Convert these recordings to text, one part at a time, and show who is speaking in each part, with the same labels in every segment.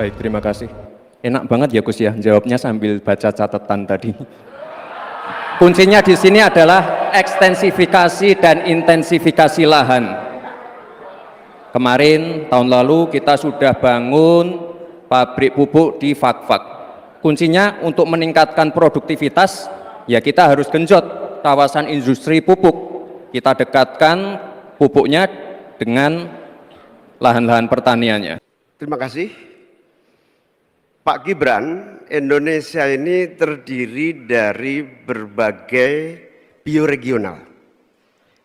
Speaker 1: Baik, terima kasih. Enak banget ya Gus ya, jawabnya sambil baca catatan tadi. Kuncinya di sini adalah ekstensifikasi dan intensifikasi lahan. Kemarin, tahun lalu kita sudah bangun pabrik pupuk di Fakfak. Kuncinya untuk meningkatkan produktivitas, ya kita harus genjot kawasan industri pupuk. Kita dekatkan pupuknya dengan lahan-lahan pertaniannya.
Speaker 2: Terima kasih. Pak Gibran, Indonesia ini terdiri dari berbagai bioregional,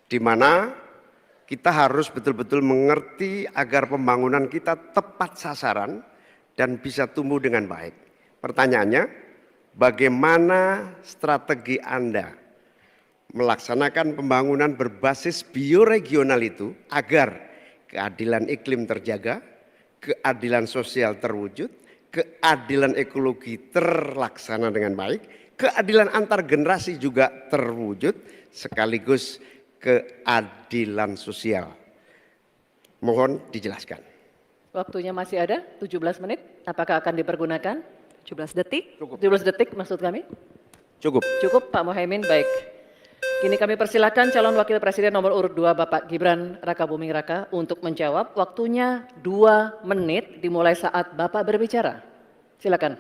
Speaker 2: di mana kita harus betul-betul mengerti agar pembangunan kita tepat sasaran dan bisa tumbuh dengan baik. Pertanyaannya, bagaimana strategi Anda melaksanakan pembangunan berbasis bioregional itu agar keadilan iklim terjaga, keadilan sosial terwujud, keadilan ekologi terlaksana dengan baik, keadilan antar generasi juga terwujud, sekaligus keadilan sosial. Mohon dijelaskan.
Speaker 3: Waktunya masih ada 17 menit, apakah akan dipergunakan?
Speaker 4: 17 detik.
Speaker 2: Cukup.
Speaker 3: 17 detik maksud kami?
Speaker 2: Cukup.
Speaker 3: Cukup Pak Muhaimin, baik. Kini kami persilakan calon wakil presiden nomor urut 2 Bapak Gibran Rakabuming Raka untuk menjawab. Waktunya 2 menit dimulai saat Bapak berbicara. Silakan.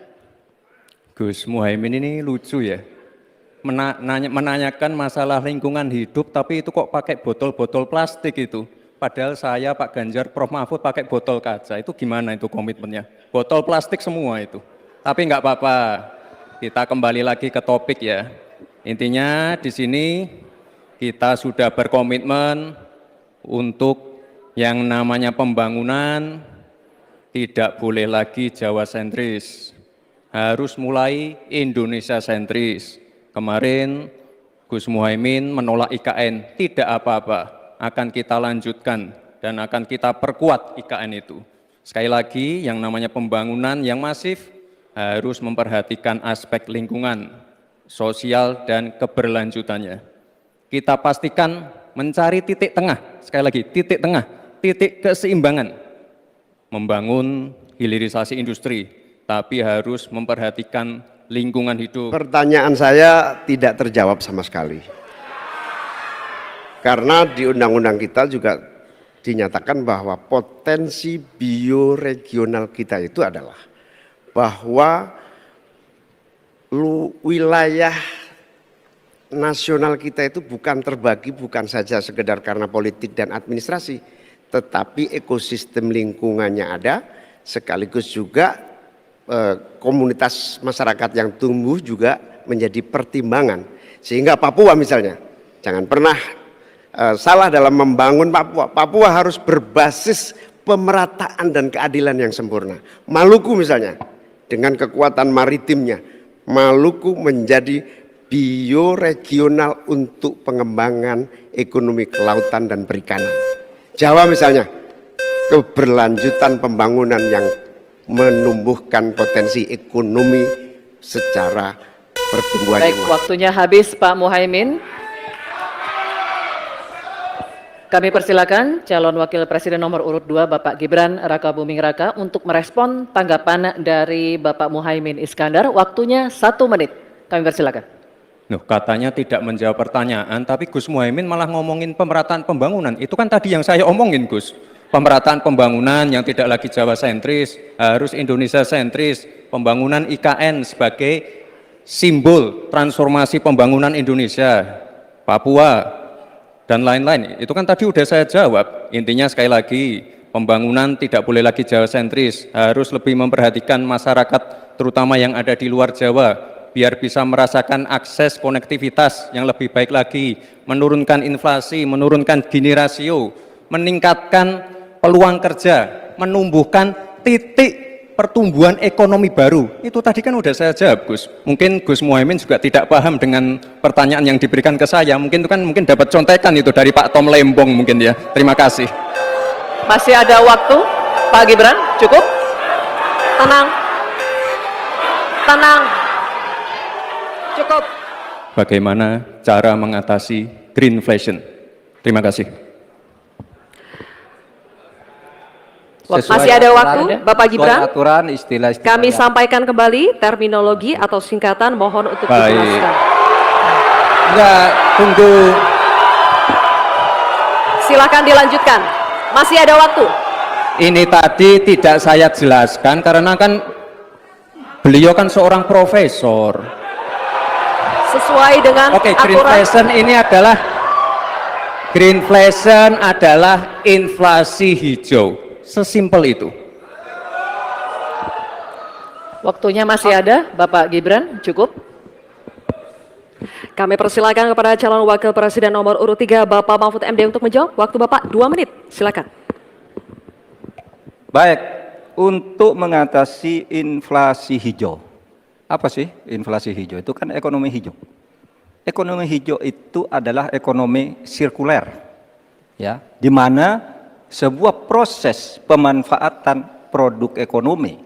Speaker 1: Gus Muhaimin ini lucu ya, menanyakan masalah lingkungan hidup tapi itu kok pakai botol-botol plastik itu. Padahal saya, Pak Ganjar, Prof. Mahfud pakai botol kaca. Itu gimana itu komitmennya? Botol plastik semua itu. Tapi nggak apa-apa, kita kembali lagi ke topik ya. Intinya di sini kita sudah berkomitmen untuk yang namanya pembangunan tidak boleh lagi Jawa sentris, harus mulai Indonesia sentris. Kemarin Gus Muhaimin menolak IKN, tidak apa-apa, akan kita lanjutkan dan akan kita perkuat IKN itu. Sekali lagi yang namanya pembangunan yang masif harus memperhatikan aspek lingkungan, sosial dan keberlanjutannya. Kita pastikan mencari titik tengah, sekali lagi titik tengah, titik keseimbangan. Membangun hilirisasi industri, tapi harus memperhatikan lingkungan hidup.
Speaker 2: Pertanyaan saya tidak terjawab sama sekali. Karena di undang-undang kita juga dinyatakan bahwa potensi bioregional kita itu adalah bahwa wilayah nasional kita itu bukan terbagi bukan saja sekedar karena politik dan administrasi, tetapi ekosistem lingkungannya ada, sekaligus juga komunitas masyarakat yang tumbuh juga menjadi pertimbangan. Sehingga Papua misalnya, jangan pernah salah dalam membangun Papua. Papua harus berbasis pemerataan dan keadilan yang sempurna. Maluku misalnya, dengan kekuatan maritimnya, Maluku menjadi bioregional untuk pengembangan ekonomi kelautan dan perikanan. Jawa misalnya, keberlanjutan pembangunan yang menumbuhkan potensi ekonomi secara pertumbuhan.
Speaker 3: Baik, waktunya habis Pak Muhaimin. Kami persilakan calon wakil presiden nomor urut 2 Bapak Gibran Rakabuming Raka untuk merespon tanggapan dari Bapak Muhaimin Iskandar. Waktunya 1 menit. Kami persilakan.
Speaker 1: Loh, katanya tidak menjawab pertanyaan, tapi Gus Muhaimin malah ngomongin pemerataan pembangunan. Itu kan tadi yang saya omongin, Gus. Pemerataan pembangunan yang tidak lagi Jawa sentris, harus Indonesia sentris. Pembangunan IKN sebagai simbol transformasi pembangunan Indonesia, Papua, dan lain-lain. Itu kan tadi udah saya jawab. Intinya sekali lagi, pembangunan tidak boleh lagi Jawa sentris, harus lebih memperhatikan masyarakat terutama yang ada di luar Jawa, biar bisa merasakan akses konektivitas yang lebih baik lagi, menurunkan inflasi, menurunkan Gini rasio, meningkatkan peluang kerja, menumbuhkan titik pertumbuhan ekonomi baru. Itu tadi kan udah saya jawab, Gus. Mungkin Gus Muhaimin juga tidak paham dengan pertanyaan yang diberikan ke saya. Mungkin itu kan dapat contekan itu dari Pak Tom Lembong mungkin ya. Terima kasih.
Speaker 3: Masih ada waktu, Pak Gibran, cukup? Tenang. Tenang. Cukup.
Speaker 1: Bagaimana cara mengatasi greenflation? Terima kasih.
Speaker 3: Masih ada waktu, Bapak
Speaker 4: sesuai
Speaker 3: Gibran.
Speaker 4: aturan istilah-istilah
Speaker 3: Kami
Speaker 4: yang-
Speaker 3: sampaikan kembali terminologi atau singkatan, mohon untuk
Speaker 1: Baik.
Speaker 3: dijelaskan.
Speaker 1: Enggak, tunggu.
Speaker 3: Silakan dilanjutkan. Masih ada waktu.
Speaker 1: Ini tadi tidak saya jelaskan karena kan beliau kan seorang profesor.
Speaker 3: Sesuai dengan
Speaker 1: Oke, greenflation adalah inflasi hijau. Sesimpel itu.
Speaker 3: Waktunya masih ada, Bapak Gibran, cukup. Kami persilakan kepada calon wakil presiden nomor urut 3, Bapak Mahfud MD untuk menjawab. Waktu Bapak 2 menit, silakan.
Speaker 4: Baik, untuk mengatasi inflasi hijau. Apa sih inflasi hijau? Itu kan ekonomi hijau. Ekonomi hijau itu adalah ekonomi sirkuler, ya, di mana sebuah proses pemanfaatan produk ekonomi,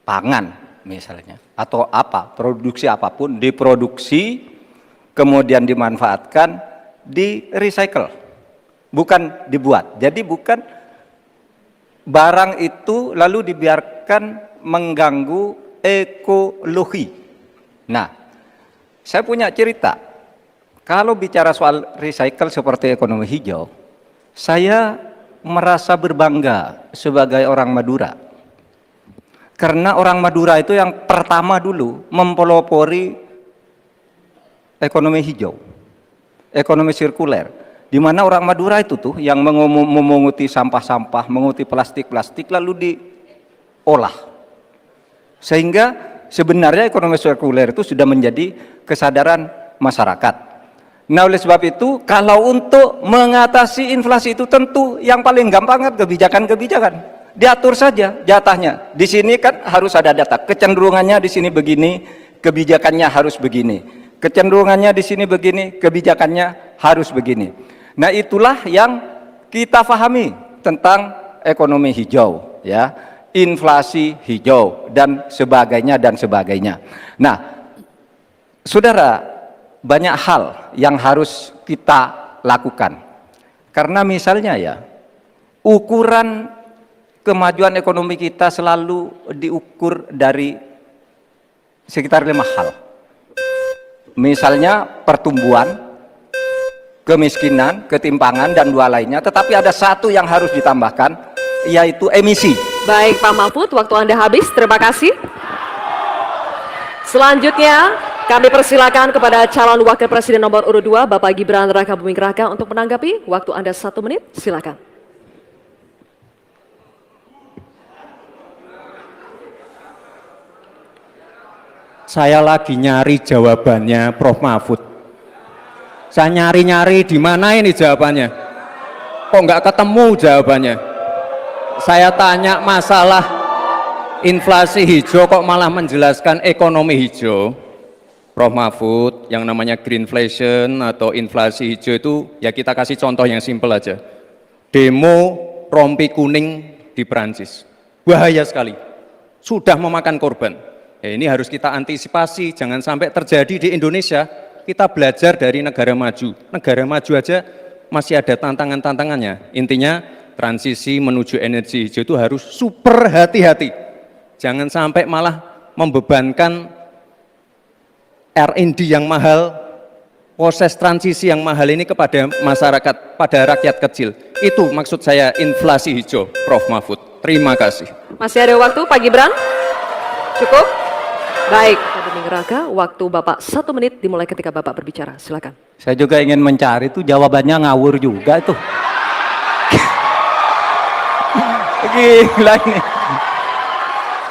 Speaker 4: pangan misalnya, atau apa, produksi apapun, diproduksi, kemudian dimanfaatkan, di recycle, bukan dibuat. Jadi bukan barang itu lalu dibiarkan mengganggu ekologi. Nah, saya punya cerita. Kalau bicara soal recycle seperti ekonomi hijau, saya merasa berbangga sebagai orang Madura. Karena orang Madura itu yang pertama dulu mempelopori ekonomi hijau, ekonomi sirkuler. Di mana orang Madura itu tuh yang memunguti sampah-sampah, menguti plastik-plastik lalu diolah. Sehingga sebenarnya ekonomi sirkuler itu sudah menjadi kesadaran masyarakat. Nah, oleh sebab itu, kalau untuk mengatasi inflasi itu tentu yang paling gampang kan kebijakan-kebijakan. Diatur saja jatahnya. Di sini kan harus ada data. Kecenderungannya di sini begini, kebijakannya harus begini. Kecenderungannya di sini begini, kebijakannya harus begini. Nah, itulah yang kita pahami tentang ekonomi hijau, ya, inflasi hijau dan sebagainya dan sebagainya. Nah, saudara, banyak hal yang harus kita lakukan. Karena misalnya ya, ukuran kemajuan ekonomi kita selalu diukur dari sekitar 5 hal. Misalnya pertumbuhan, kemiskinan, ketimpangan, dan 2 lainnya. Tetapi ada satu yang harus ditambahkan, yaitu emisi.
Speaker 3: Baik, Pak Mahfud, waktu Anda habis. Terima kasih. Selanjutnya, kami persilakan kepada calon wakil presiden nomor urut 2, Bapak Gibran Rakabuming Raka untuk menanggapi. Waktu Anda 1 menit, silakan.
Speaker 1: Saya lagi nyari jawabannya Prof. Mahfud. Saya nyari-nyari di mana ini jawabannya. Kok nggak ketemu jawabannya. Saya tanya masalah inflasi hijau kok malah menjelaskan ekonomi hijau. Prof. Mahfud, yang namanya greenflation atau inflasi hijau itu ya kita kasih contoh yang simpel aja. Demo rompi kuning di Perancis. Bahaya sekali. Sudah memakan korban. Ini harus kita antisipasi, jangan sampai terjadi di Indonesia. Kita belajar dari negara maju. Negara maju aja masih ada tantangan-tantangannya. Intinya transisi menuju energi hijau itu harus super hati-hati. Jangan sampai malah membebankan R&D yang mahal, proses transisi yang mahal ini kepada masyarakat, pada rakyat kecil. Itu maksud saya inflasi hijau, Prof. Mahfud. Terima kasih.
Speaker 3: Masih ada waktu, Pak Gibran? Cukup? Baik, Pak Buming Raka, waktu Bapak 1 menit dimulai ketika Bapak berbicara. Silakan.
Speaker 4: Saya juga ingin mencari itu jawabannya ngawur juga itu. Gila ini.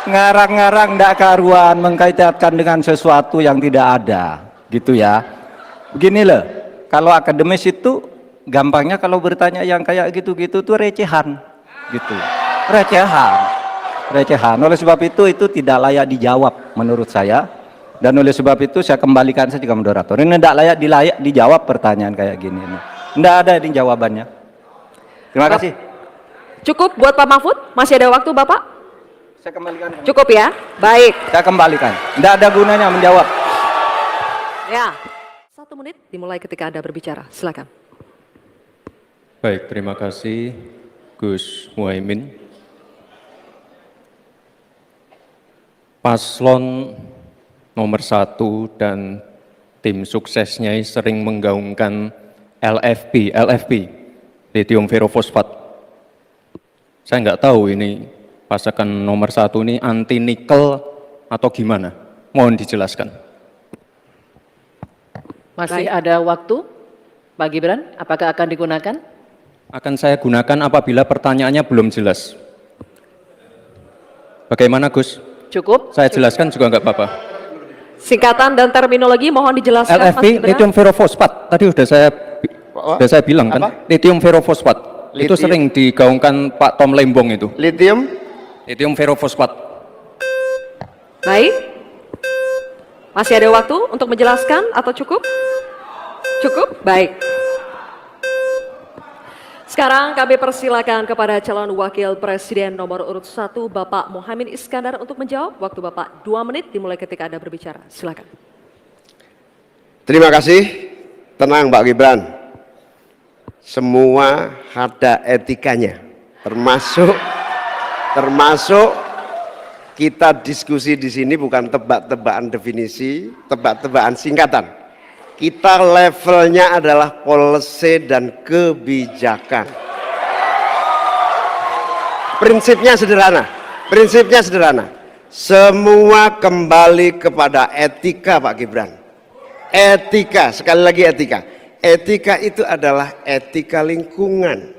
Speaker 4: Ngarang-ngarang ndak karuan mengkaitkan dengan sesuatu yang tidak ada, gitu ya. Begini loh, kalau akademis itu gampangnya kalau bertanya yang kayak gitu-gitu tuh recehan, gitu. Recehan. Oleh sebab itu tidak layak dijawab menurut saya. Dan oleh sebab itu saya kembalikan saja ke moderator. Ini tidak layak dijawab pertanyaan kayak gini. Tidak ada ini jawabannya. Terima kasih.
Speaker 3: Cukup buat Pak Mahfud? Masih ada waktu, Bapak?
Speaker 4: Saya kembalikan.
Speaker 3: Cukup ya? Baik.
Speaker 4: Saya kembalikan. Tidak ada gunanya menjawab.
Speaker 3: Ya. 1 menit dimulai ketika Anda berbicara. Silakan.
Speaker 1: Baik, terima kasih Gus Muhaimin. Paslon nomor 1 dan tim suksesnya sering menggaungkan LFP, lithium ferrofosfat. Saya nggak tahu ini pasangan nomor 1 ini anti nikel atau gimana? Mohon dijelaskan.
Speaker 3: Masih ada waktu, Pak Gibran, apakah akan digunakan?
Speaker 1: Akan saya gunakan apabila pertanyaannya belum jelas. Bagaimana Gus?
Speaker 3: Cukup?
Speaker 1: Saya jelaskan juga nggak apa-apa.
Speaker 5: Singkatan dan terminologi mohon dijelaskan, Mas
Speaker 1: LFP,
Speaker 5: Gibran.
Speaker 1: lithium ferrofosfat. Tadi sudah saya bilang kan,
Speaker 2: Apa?
Speaker 1: lithium ferrofosfat. Itu
Speaker 2: Lithium.
Speaker 1: sering digaungkan Pak Tom Lembong itu. Lithium ferrofosfat.
Speaker 5: Baik. Masih ada waktu untuk menjelaskan atau cukup? Cukup? Baik. Sekarang kami persilakan kepada calon wakil presiden nomor urut 1 Bapak Muhaimin Iskandar untuk menjawab. Waktu Bapak 2 menit dimulai ketika Anda berbicara. Silakan.
Speaker 2: Terima kasih. Tenang Pak Gibran. Semua ada etikanya. Termasuk kita diskusi di sini bukan tebak-tebakan definisi, tebak-tebakan singkatan. Kita levelnya adalah policy dan kebijakan. Prinsipnya sederhana. Semua kembali kepada etika Pak Gibran. Etika, sekali lagi etika. Etika itu adalah etika lingkungan.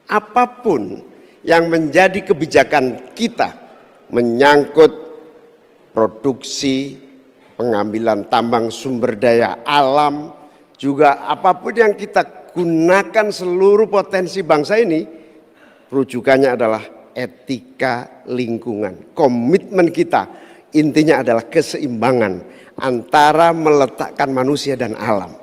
Speaker 2: Apapun yang menjadi kebijakan kita menyangkut produksi, pengambilan tambang sumber daya alam, juga apapun yang kita gunakan seluruh potensi bangsa ini, rujukannya adalah etika lingkungan. Komitmen kita intinya adalah keseimbangan antara meletakkan manusia dan alam.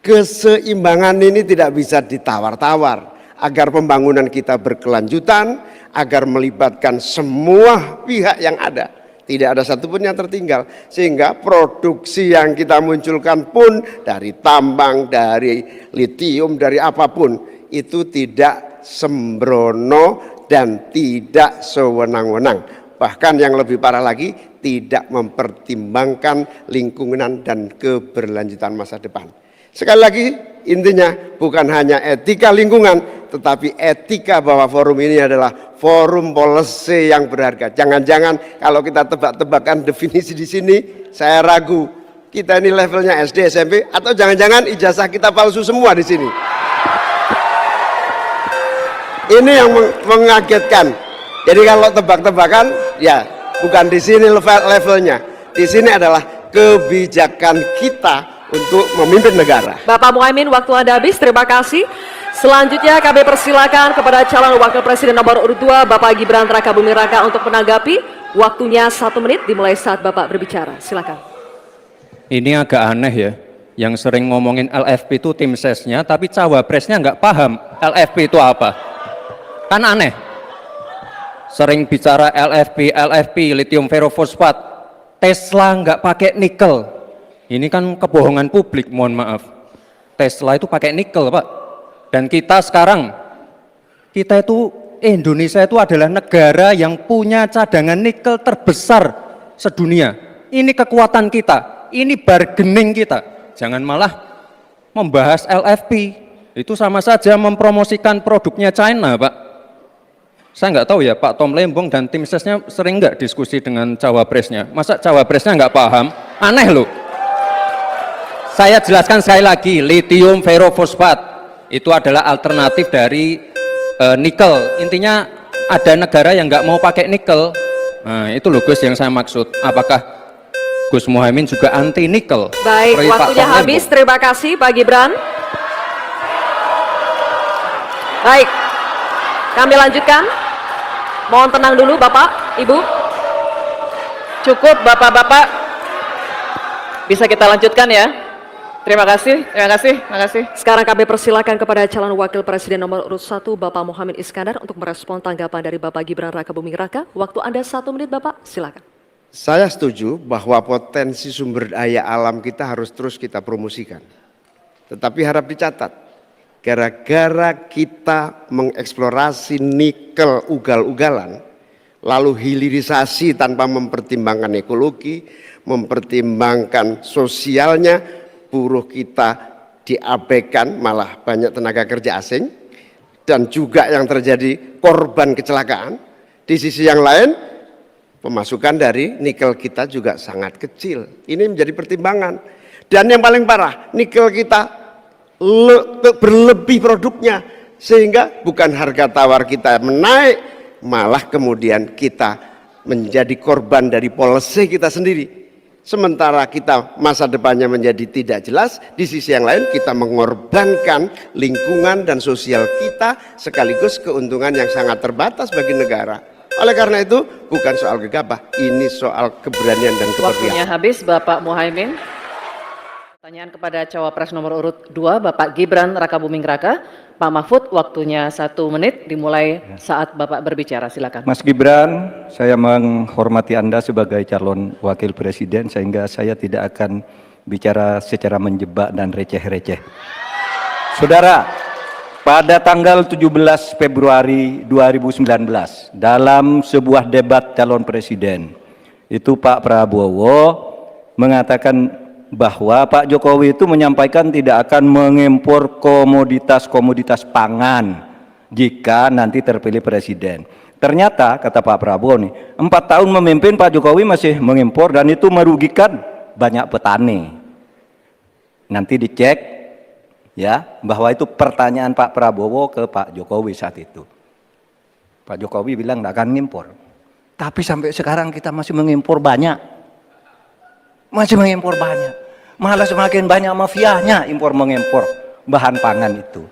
Speaker 2: Keseimbangan ini tidak bisa ditawar-tawar agar pembangunan kita berkelanjutan, agar melibatkan semua pihak yang ada. Tidak ada satupun yang tertinggal, sehingga produksi yang kita munculkan pun dari tambang, dari litium, dari apapun itu tidak sembrono dan tidak sewenang-wenang. Bahkan yang lebih parah lagi, tidak mempertimbangkan lingkungan dan keberlanjutan masa depan. Sekali lagi, intinya bukan hanya etika lingkungan, tetapi etika bahwa forum ini adalah forum policy yang berharga. Jangan-jangan kalau kita tebak-tebakan definisi di sini, saya ragu kita ini levelnya SD, SMP, atau jangan-jangan ijazah kita palsu semua di sini. Ini yang mengagetkan. Jadi kalau tebak-tebakan, ya bukan di sini levelnya. Di sini adalah kebijakan kita untuk memimpin negara.
Speaker 5: Bapak Muhaimin, waktu Anda habis. Terima kasih. Selanjutnya kami persilakan kepada calon wakil presiden nomor urut 2 Bapak Gibran Rakabuming Raka untuk menanggapi. Waktunya 1 menit dimulai saat Bapak berbicara. Silakan.
Speaker 1: Ini agak aneh ya, yang sering ngomongin LFP itu tim sesnya, tapi cawapresnya nggak paham LFP itu apa. Kan aneh. Sering bicara LFP, lithium ferrofosfat, Tesla nggak pakai nikel. Ini kan kebohongan publik, mohon maaf. Tesla itu pakai nikel, Pak. Dan kita sekarang, Indonesia itu adalah negara yang punya cadangan nikel terbesar sedunia. Ini kekuatan kita, ini bargaining kita. Jangan malah membahas LFP. Itu sama saja mempromosikan produknya China, Pak. Saya nggak tahu ya, Pak Tom Lembong dan tim sesnya sering nggak diskusi dengan cawapresnya. Masa cawapresnya nggak paham? Aneh loh. Saya jelaskan sekali lagi, lithium ferrofosfat itu adalah alternatif dari nikel. Intinya ada negara yang nggak mau pakai nikel. Nah itu loh Gus yang saya maksud. Apakah Gus Muhaimin juga anti nikel?
Speaker 5: Baik,
Speaker 1: seperti Pak
Speaker 5: waktunya
Speaker 1: Tom
Speaker 5: habis.
Speaker 1: Lembong?
Speaker 5: Terima kasih Pak Gibran. Baik, kami lanjutkan. Mohon tenang dulu Bapak, Ibu.
Speaker 3: Cukup Bapak-Bapak. Bisa kita lanjutkan ya. Terima kasih.
Speaker 5: Sekarang kami persilakan kepada calon wakil presiden nomor urut 1 Bapak Muhaimin Iskandar untuk merespon tanggapan dari Bapak Gibran Rakabuming Raka. Waktu Anda 1 menit Bapak, silakan.
Speaker 2: Saya setuju bahwa potensi sumber daya alam kita harus terus kita promosikan. Tetapi harap dicatat, gara-gara kita mengeksplorasi nikel ugal-ugalan, lalu hilirisasi tanpa mempertimbangkan ekologi, mempertimbangkan sosialnya, buruh kita diabaikan, malah banyak tenaga kerja asing, dan juga yang terjadi korban kecelakaan. Di sisi yang lain, pemasukan dari nikel kita juga sangat kecil. Ini menjadi pertimbangan. Dan yang paling parah, nikel kita berlebih produknya, sehingga bukan harga tawar kita menaik, malah kemudian kita menjadi korban dari policy kita sendiri. Sementara kita masa depannya menjadi tidak jelas, di sisi yang lain kita mengorbankan lingkungan dan sosial kita, sekaligus keuntungan yang sangat terbatas bagi negara. Oleh karena itu bukan soal gegabah, ini soal keberanian dan keberpihakan.
Speaker 3: Waktunya habis, Bapak Muhaimin. Pertanyaan kepada cawapres nomor urut 2, Bapak Gibran Rakabuming Raka. Pak Mahfud, waktunya 1 menit dimulai saat Bapak berbicara. Silakan.
Speaker 4: Mas Gibran, saya menghormati Anda sebagai calon wakil presiden sehingga saya tidak akan bicara secara menjebak dan receh-receh. Saudara, pada tanggal 17 Februari 2019 dalam sebuah debat calon presiden, itu Pak Prabowo mengatakan bahwa Pak Jokowi itu menyampaikan tidak akan mengimpor komoditas-komoditas pangan jika nanti terpilih presiden. Ternyata kata Pak Prabowo nih, 4 tahun memimpin Pak Jokowi masih mengimpor dan itu merugikan banyak petani. Nanti dicek ya bahwa itu pertanyaan Pak Prabowo ke Pak Jokowi saat itu. Pak Jokowi bilang tidak akan mengimpor. Tapi sampai sekarang kita masih mengimpor banyak. Masih mengimpor banyak. Malah semakin banyak mafianya impor-mengimpor bahan pangan itu.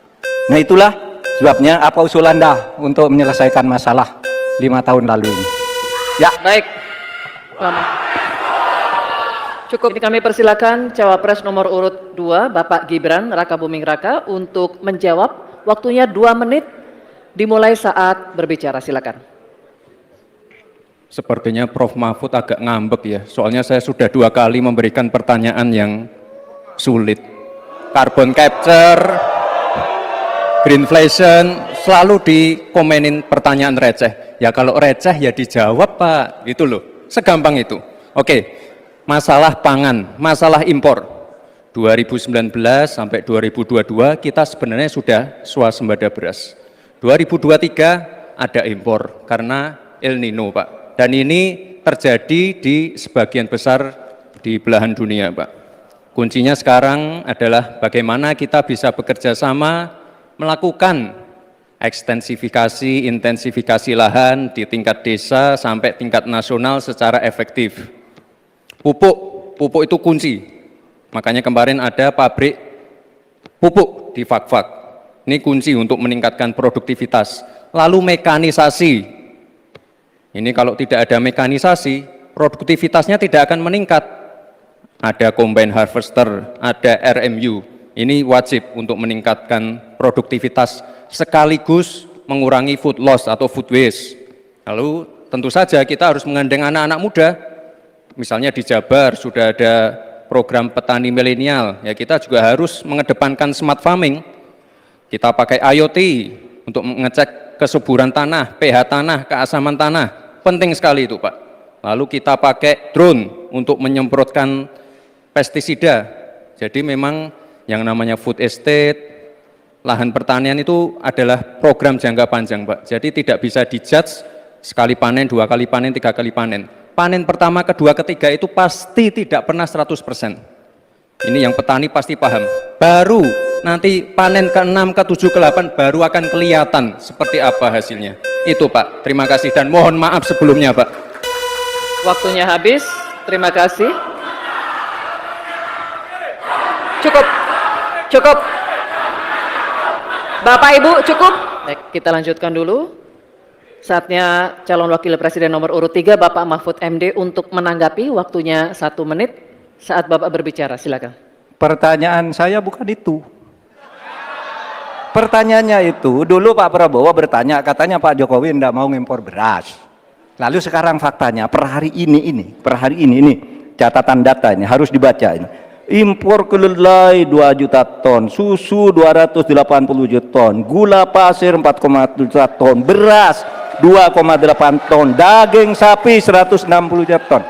Speaker 4: Nah itulah sebabnya apa usul Anda untuk menyelesaikan masalah 5 tahun lalu ini. Ya.
Speaker 3: Baik. Lama. Cukup. Ini kami persilakan cawapres nomor urut 2, Bapak Gibran Rakabuming Raka untuk menjawab. Waktunya 2 menit dimulai saat berbicara. Silakan.
Speaker 1: Sepertinya Prof. Mahfud agak ngambek ya, soalnya saya sudah 2 kali memberikan pertanyaan yang sulit. Carbon capture, greenflation, selalu dikomenin pertanyaan receh. Ya kalau receh ya dijawab Pak, gitu loh, segampang itu. Oke, masalah pangan, masalah impor. 2019 sampai 2022 kita sebenarnya sudah swasembada beras. 2023 ada impor karena El Nino Pak. Dan ini terjadi di sebagian besar di belahan dunia, Pak. Kuncinya sekarang adalah bagaimana kita bisa bekerja sama melakukan ekstensifikasi, intensifikasi lahan di tingkat desa sampai tingkat nasional secara efektif. Pupuk itu kunci. Makanya kemarin ada pabrik pupuk di Fak-Fak. Ini kunci untuk meningkatkan produktivitas. Lalu mekanisasi. Ini kalau tidak ada mekanisasi, produktivitasnya tidak akan meningkat. Ada combine harvester, ada RMU. Ini wajib untuk meningkatkan produktivitas sekaligus mengurangi food loss atau food waste. Lalu tentu saja kita harus menggandeng anak-anak muda. Misalnya di Jabar sudah ada program petani milenial, ya kita juga harus mengedepankan smart farming. Kita pakai IoT untuk mengecek kesuburan tanah, pH tanah, keasaman tanah. Penting sekali itu Pak. Lalu kita pakai drone untuk menyemprotkan pestisida. Jadi memang yang namanya food estate, lahan pertanian itu adalah program jangka panjang Pak. Jadi tidak bisa dijudge sekali panen, 2 kali panen, 3 kali panen. Panen pertama, kedua, ketiga itu pasti tidak pernah 100%. Ini yang petani pasti paham. Baru nanti panen ke-6, ke-7, ke-8 baru akan kelihatan seperti apa hasilnya. Itu Pak, terima kasih dan mohon maaf sebelumnya Pak.
Speaker 3: Waktunya habis, terima kasih.
Speaker 5: Cukup. Bapak Ibu cukup.
Speaker 3: Baik, kita lanjutkan dulu. Saatnya calon wakil presiden nomor urut 3, Bapak Mahfud MD untuk menanggapi. Waktunya 1 menit saat Bapak berbicara, silakan.
Speaker 4: Pertanyaan saya bukan itu. Pertanyaannya itu, dulu Pak Prabowo bertanya, katanya Pak Jokowi tidak mau ngimpor beras. Lalu sekarang faktanya, per hari ini, catatan data ini harus dibaca ini. Impor kedelai 2 juta ton, susu 280 juta ton, gula pasir 4,7 juta ton, beras 2,8 ton, daging sapi 160 juta ton.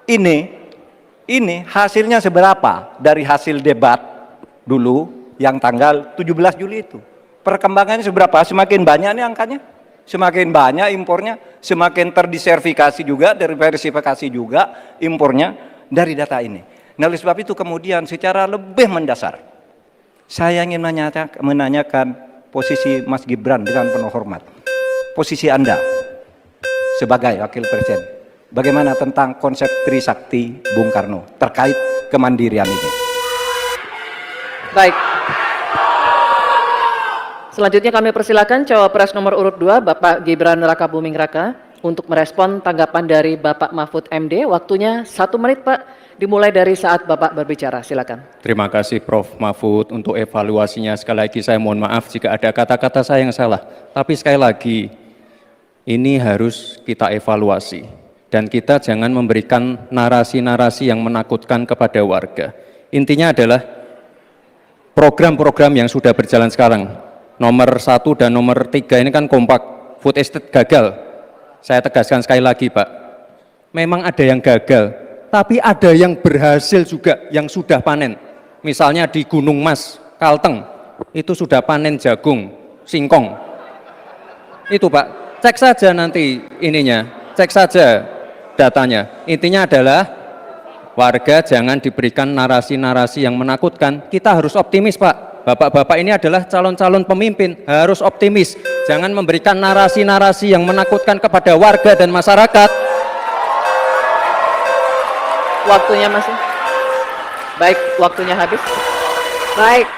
Speaker 4: Ini hasilnya seberapa dari hasil debat dulu yang tanggal 17 Juli itu. Perkembangannya seberapa? Semakin banyak nih angkanya, semakin banyak impornya, semakin terdiversifikasi juga, diversifikasi juga impornya dari data ini. Nah, oleh sebab itu kemudian secara lebih mendasar, saya ingin menanyakan posisi Mas Gibran dengan penuh hormat. Posisi Anda sebagai Wakil Presiden, bagaimana tentang konsep Trisakti Bung Karno terkait kemandirian ini?
Speaker 3: Baik. Selanjutnya kami persilakan Cawapres nomor urut 2 Bapak Gibran Rakabuming Raka untuk merespon tanggapan dari Bapak Mahfud MD. Waktunya 1 menit Pak, dimulai dari saat Bapak berbicara. Silakan.
Speaker 1: Terima kasih Prof. Mahfud untuk evaluasinya. Sekali lagi saya mohon maaf jika ada kata-kata saya yang salah. Tapi sekali lagi, ini harus kita evaluasi. Dan kita jangan memberikan narasi-narasi yang menakutkan kepada warga. Intinya adalah program-program yang sudah berjalan sekarang. Nomor 1 dan nomor 3 ini kan kompak, food estate gagal. Saya tegaskan sekali lagi Pak, memang ada yang gagal, tapi ada yang berhasil juga, yang sudah panen. Misalnya di Gunung Mas, Kalteng, itu sudah panen jagung, singkong. Itu Pak, cek saja nanti ininya, cek saja datanya. Intinya adalah warga jangan diberikan narasi-narasi yang menakutkan. Kita harus optimis Pak. Bapak-bapak ini adalah calon-calon pemimpin, harus optimis. Jangan memberikan narasi-narasi yang menakutkan kepada warga dan masyarakat.
Speaker 3: Waktunya masih. Baik, waktunya habis.
Speaker 5: Baik,